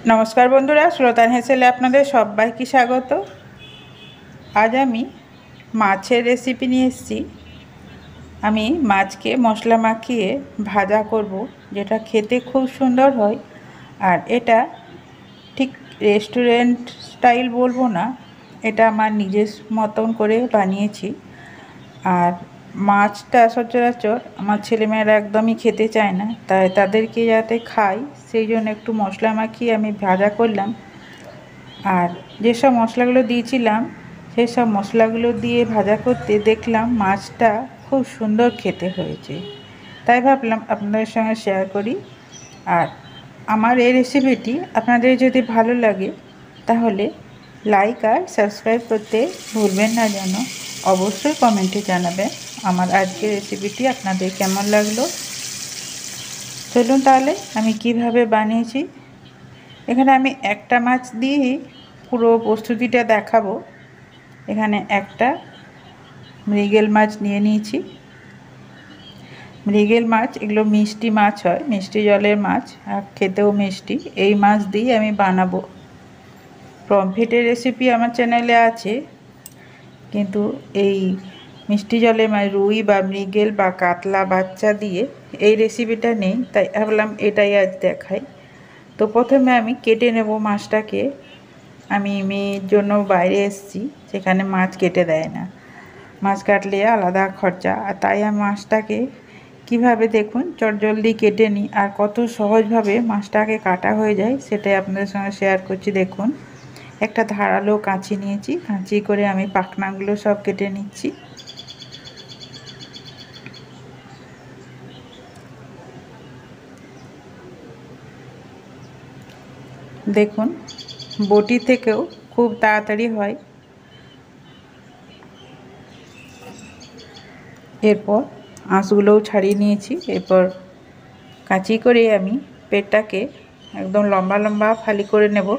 नमस्कार बंधुरा श्रोतान हेसेले आपनादेर सबाइके स्वागत। आज आमी माछेर रेसिपि निये एसेछि। आमी माछके मशला माखिए भाजा करब, जेटा खेते खूब सुंदर हय। और एटा ठीक रेस्टुरेंट स्टाइल बोलबो ना, एटा आमार निजेर मतन करे बानिয়েছি। और माछटा सचराचर आमार छेलेमेয়েরা एकदमই খেতে চায় না, তাই তাদেরকে যাতে খাই সেই জন্য একটু মশলা মাখিয়ে আমি ভাজা করলাম। আর যেসব মশলাগুলো দিয়েছিলাম সেই সব মশলাগুলো দিয়ে ভাজা করতে দেখলাম মাছটা খুব সুন্দর খেতে হয়েছে, তাই ভাবলাম আপনাদের সঙ্গে শেয়ার করি। আর আমার এই রেসিপিটি আপনাদের যদি ভালো লাগে তাহলে লাইক আর সাবস্ক্রাইব করতে ভুলবেন না যেন। অবশ্যই কমেন্টে জানাবেন আমার আজকের রেসিপিটি আপনাদের কেমন লাগলো। চলুন তাহলে আমি কিভাবে বানিয়েছি। এখানে আমি একটা মাছ দিয়ে পুরো প্রস্তুতিটা দেখাবো। এখানে একটা মৃগেল মাছ নিয়ে নিয়েছি। মৃগেল মাছ এগুলো মিষ্টি মাছ হয়, মিষ্টি জলের মাছ, আর খেতেও মিষ্টি। এই মাছ দিয়ে আমি বানাবো। পমফ্রেটের রেসিপি আমার চ্যানেলে আছে, কিন্তু এই মিষ্টি জলে রুই বা মৃগেল বা কাতলা বাচ্চা দিয়ে এই রেসিপিটা নেই, তাই ভাবলাম এটাই আজ দেখাই। তো প্রথমে আমি কেটে নেব মাছটাকে। আমি মেয়ের জন্য বাইরে এসেছি, সেখানে মাছ কেটে দেয় না, মাছ কাটলে আলাদা খরচা। আর তাই আমি মাছটাকে কিভাবে দেখুন চটজলদি কেটে নিই, আর কত সহজভাবে মাছটাকে কাটা হয়ে যায় সেটাই আপনাদের সঙ্গে শেয়ার করছি। দেখুন, একটা ধারালো কাঁচি নিয়েছি, কাঁচি করে আমি পাখনাগুলো সব কেটে নিচ্ছি। দেখুন, বটি থেকেও খুব তাড়াতাড়ি হয়। এরপর আঁশগুলোও ছাড়িয়ে নিয়েছি। এরপর কাঁচি করে আমি পেটটাকে একদম লম্বা লম্বা ফালি করে নেব,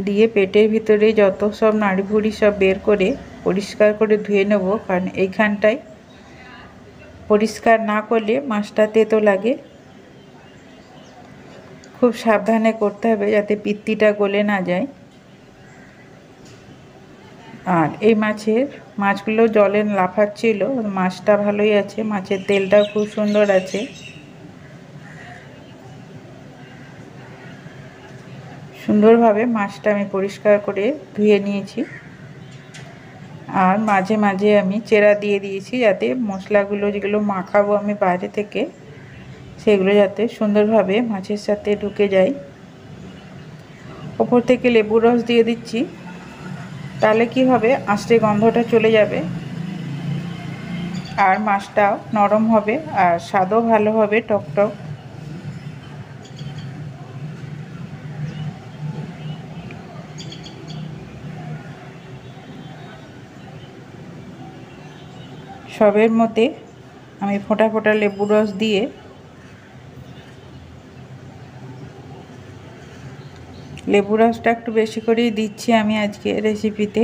দিয়ে পেটের ভিতরে যত সব নাড়িভুড়ি সব বের করে পরিষ্কার করে ধুয়ে নেব। কারণ এইখানটায় পরিষ্কার না করলে মাছটা তেতো লাগে। খুব সাবধানে করতে হবে যাতে পিত্তিটা গলে না যায়। আর এই মাছগুলো জলে লাফাচ্ছিল, মাছটা ভালোই আছে, মাছের তেলটাও খুব সুন্দর আছে। সুন্দরভাবে মাছটা আমি পরিষ্কার করে ধুয়ে নিয়েছি। আর মাঝে মাঝে আমি চেরা দিয়ে দিয়েছি, যাতে মশলাগুলো যেগুলো মাখাবো আমি বাইরে থেকে সেগুলো যাতে সুন্দরভাবে মাছের সাথে ঢুকে যায়। ওপর থেকে লেবুর রস দিয়ে দিচ্ছি, তাহলে কি হবে আস্তে গন্ধটা চলে যাবে, আর মাছটাও নরম হবে আর স্বাদও ভালো হবে, টকটক। সবের মধ্যে আমি ফোঁটা ফোঁটা লেবুর রস দিয়ে লেবুর রসটা একটু বেশি করেই দিচ্ছি আমি আজকে রেসিপিতে।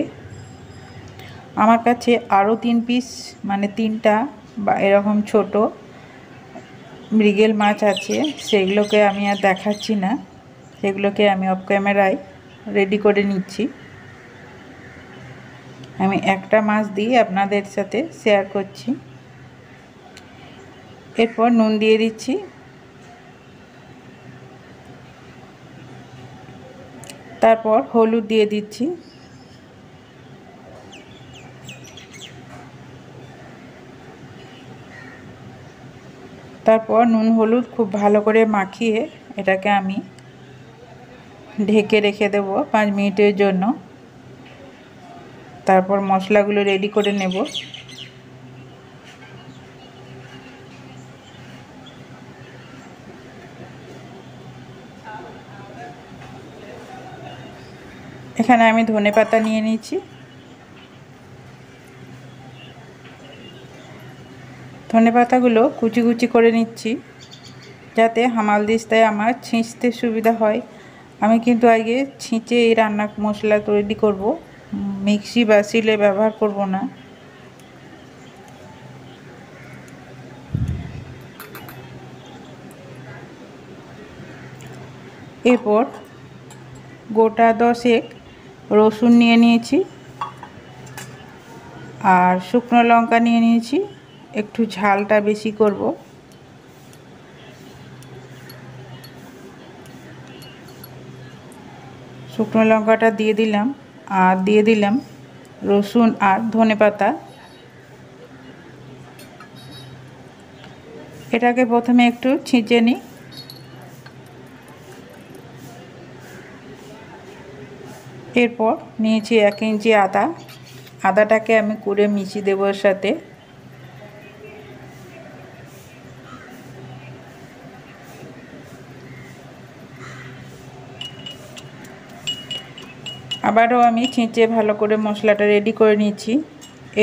আমার কাছে আরও 3 পিস মানে 3টা বা এরকম ছোট মৃগেল মাছ আছে, সেগুলোকে আমি আর দেখাচ্ছি না, সেগুলোকে আমি অফ ক্যামেরায় রেডি করে নিচ্ছি। আমি একটা মাছ দিয়ে আপনাদের সাথে শেয়ার করছি। এরপর নুন দিয়ে দিচ্ছি, তারপর হলুদ দিয়ে দিচ্ছি, তারপর নুন হলুদ খুব ভালো করে মাখিয়ে এটাকে আমি ঢেকে রেখে দেব 5 মিনিটের জন্য। তারপর মশলাগুলো রেডি করে নেব। এখানে আমি ধনেপাতা নিয়ে নিয়েছি। ধনেপাতাগুলো কুচি কুচি করে নিচ্ছি, যাতে হামালদিস্তায় আমার ছিঁচতে সুবিধা হয়। আমি কিন্তু আগে ছিঁচে এই রান্না মশলা তৈরি করব, মিক্সি বা শিলে ব্যবহার করব না। এরপর গোটা 10 রসুন নিয়ে নিয়েছি আর শুকনো লঙ্কা নিয়ে নিয়েছি, একটু ঝালটা বেশি করব। শুকনো লঙ্কাটা দিয়ে দিলাম আর দিয়ে দিলাম রসুন আর ধনেপাতা। এটাকে প্রথমে একটু ছেঁচে নিই। এরপর নিয়েছি 1 ইঞ্চি আদা, আদাটাকে আমি কুড়ে মিশিয়ে দেবো এর সাথে। আবারও আমি ছেঁচে ভালো করে মশলাটা রেডি করে নিয়েছি।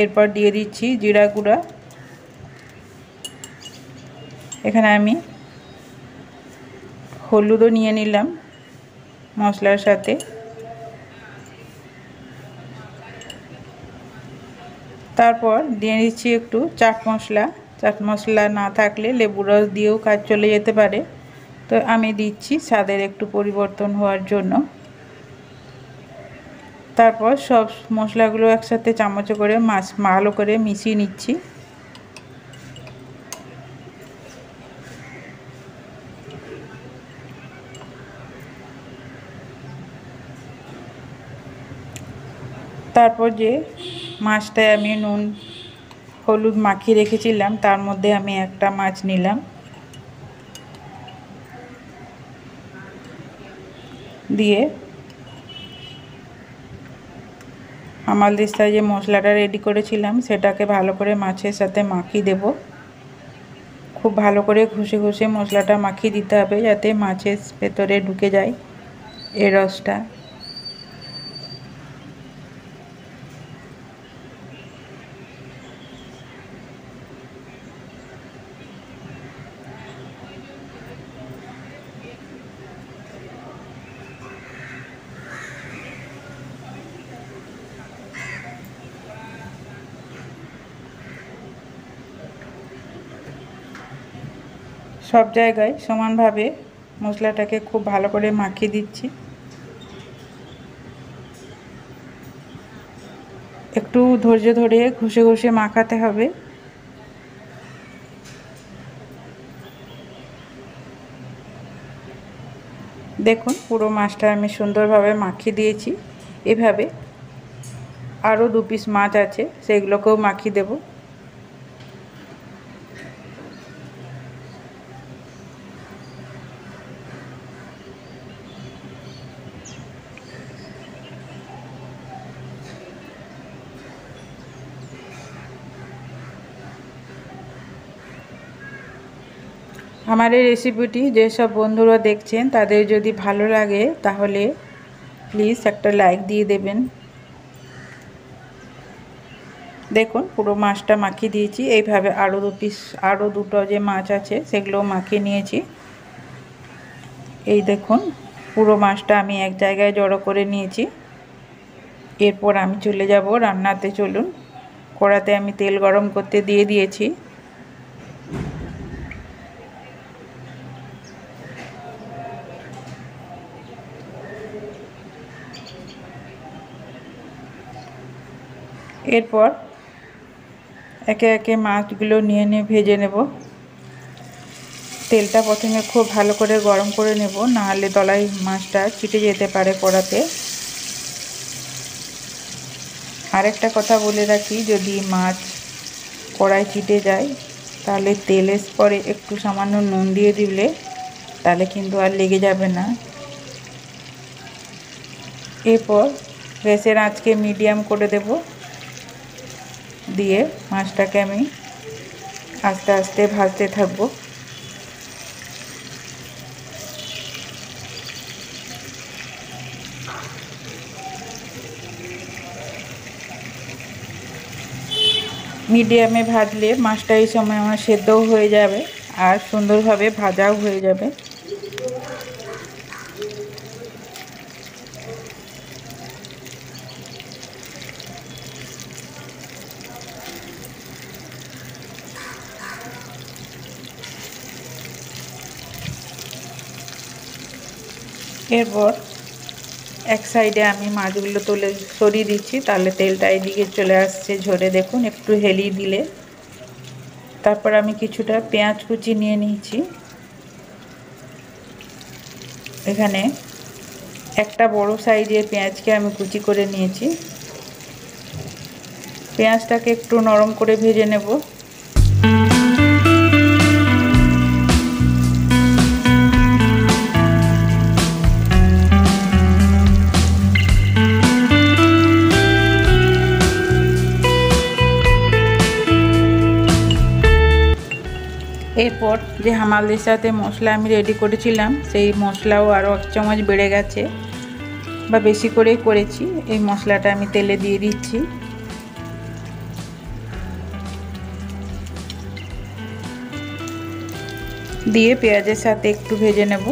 এরপর দিয়ে দিচ্ছি জিরা গুঁড়া। এখানে আমি হলুদও নিয়ে নিলাম মশলার সাথে। তারপর দিয়ে দিচ্ছি একটু চাট মশলা। চাট মশলা না থাকলে লেবুর রস দিয়েও কাজ চলে যেতে পারে, তো আমি দিচ্ছি স্বাদের একটু পরিবর্তন হওয়ার জন্য। তারপর সব মশলাগুলো একসাথে চামচে করে ভালো করে মিশিয়ে নিচ্ছি। তারপর যে মাছটায় আমি নুন হলুদ মাখিয়ে রেখেছিলাম তার মধ্যে আমি একটা মাছ নিলাম, দিয়ে হামালদিস্তায় যে মশলাটা রেডি করেছিলাম সেটাকে ভালো করে মাছের সাথে মাখিয়ে দেব। খুব ভালো করে ঘষে ঘষে মশলাটা মাখিয়ে দিতে হবে যাতে মাছের ভেতরে ঢুকে যায় এই রসটা। সব জায়গায় সমানভাবে মশলাটাকে খুব ভালো করে মাখিয়ে দিচ্ছি। একটু ধৈর্য ধরে ঘষে ঘষে মাখাতে হবে। দেখুন পুরো মাছটা আমি সুন্দরভাবে মাখিয়ে দিয়েছি। এভাবে আরও 2 পিস মাছ আছে, সেগুলোকেও মাখিয়ে দেব। আমার এই রেসিপিটি যেসব বন্ধুরা দেখছেন তাদের যদি ভালো লাগে তাহলে প্লিজ একটা লাইক দিয়ে দেবেন। দেখুন পুরো মাছটা মাখিয়ে দিয়েছি। এইভাবে আরও 2 পিস আরও দুটো যে মাছ আছে সেগুলো মাখিয়ে নিয়েছি। এই দেখুন পুরো মাছটা আমি এক জায়গায় জড়ো করে নিয়েছি। এরপর আমি চলে যাব রান্নাতে। চলুন, কড়াতে আমি তেল গরম করতে দিয়ে দিয়েছি। এরপর একে একে মাছগুলো নিয়ে ভেজে নেব। তেলটা প্রথমে খুব ভালো করে গরম করে নেব, নাহলে তলায় মাছটা চিটে যেতে পারে কড়াতে। আরেকটা কথা বলে রাখি, যদি মাছ কড়াই চিটে যায় তাহলে তেলের পরে একটু সামান্য নুন দিয়ে দিলে তাহলে কিন্তু আর লেগে যাবে না। এরপর গ্যাসের আঁচকে মিডিয়াম করে দেব, দিয়ে মাছটাকে আমি আস্তে আস্তে ভাজতে থাকবো। মিডিয়ামে ভাজলে মাছটা এই সময় আমার সেদ্ধও হয়ে যাবে আর সুন্দরভাবে ভাজাও হয়ে যাবে। এরপর এক সাইডে আমি মাছগুলো তুলে সরিয়ে দিচ্ছি, তাহলে তেলটা এদিকে চলে আসছে ঝরে। দেখুন একটু হেলিয়ে দিলে। তারপর আমি কিছুটা পেঁয়াজ কুচি নিয়ে নিয়েছি। এখানে একটা বড় সাইজের পেঁয়াজকে আমি কুচি করে নিয়েছি। পেঁয়াজটাকে একটু নরম করে ভেজে নেব। এরপর যে হামালদের সাথে মশলা আমি রেডি করেছিলাম, সেই মশলাও আরও 1 চামচ বেড়ে গেছে, বা বেশি করেই করেছি। এই মশলাটা আমি তেলে দিয়ে দিচ্ছি। দিয়ে পেঁয়াজের সাথে একটু ভেজে নেব।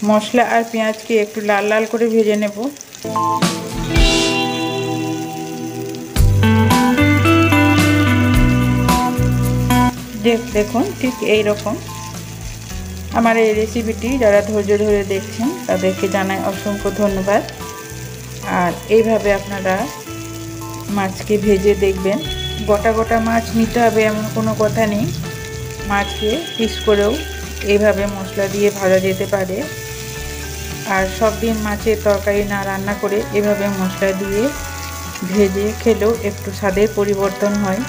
মশলা আর পেঁয়াজকে একটু লাল লাল করে ভেজে নেব। দেখুন ঠিক এই রকম। আমার এই রেসিপিটি যারা ধৈর্য ধরে দেখছেন তাদেরকে জানাই অসংখ্য ধন্যবাদ। আর এইভাবে আপনারা মাছকে ভেজে দেখবেন। গোটা গোটা মাছ নিতে হবে এমন কোনো কথা নেই, মাছকে পিস করেও এইভাবে মশলা দিয়ে ভাজা যেতে পারে। আর সব দিন মাছের তরকারি না রান্না করে এভাবে মশলা দিয়ে ভেজে খেলেও একটু স্বাদের পরিবর্তন হয়।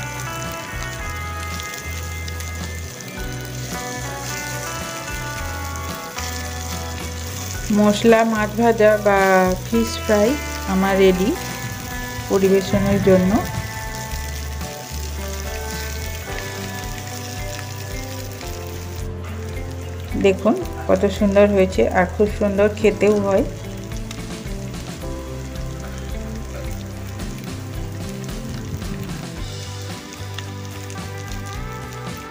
মশলা মাছ ভাজা বা ফিশ ফ্রাই আমার রেডি পরিবেশনের জন্য। দেখুন কত সুন্দর হয়েছে, আর খুব সুন্দর খেতেও হয়।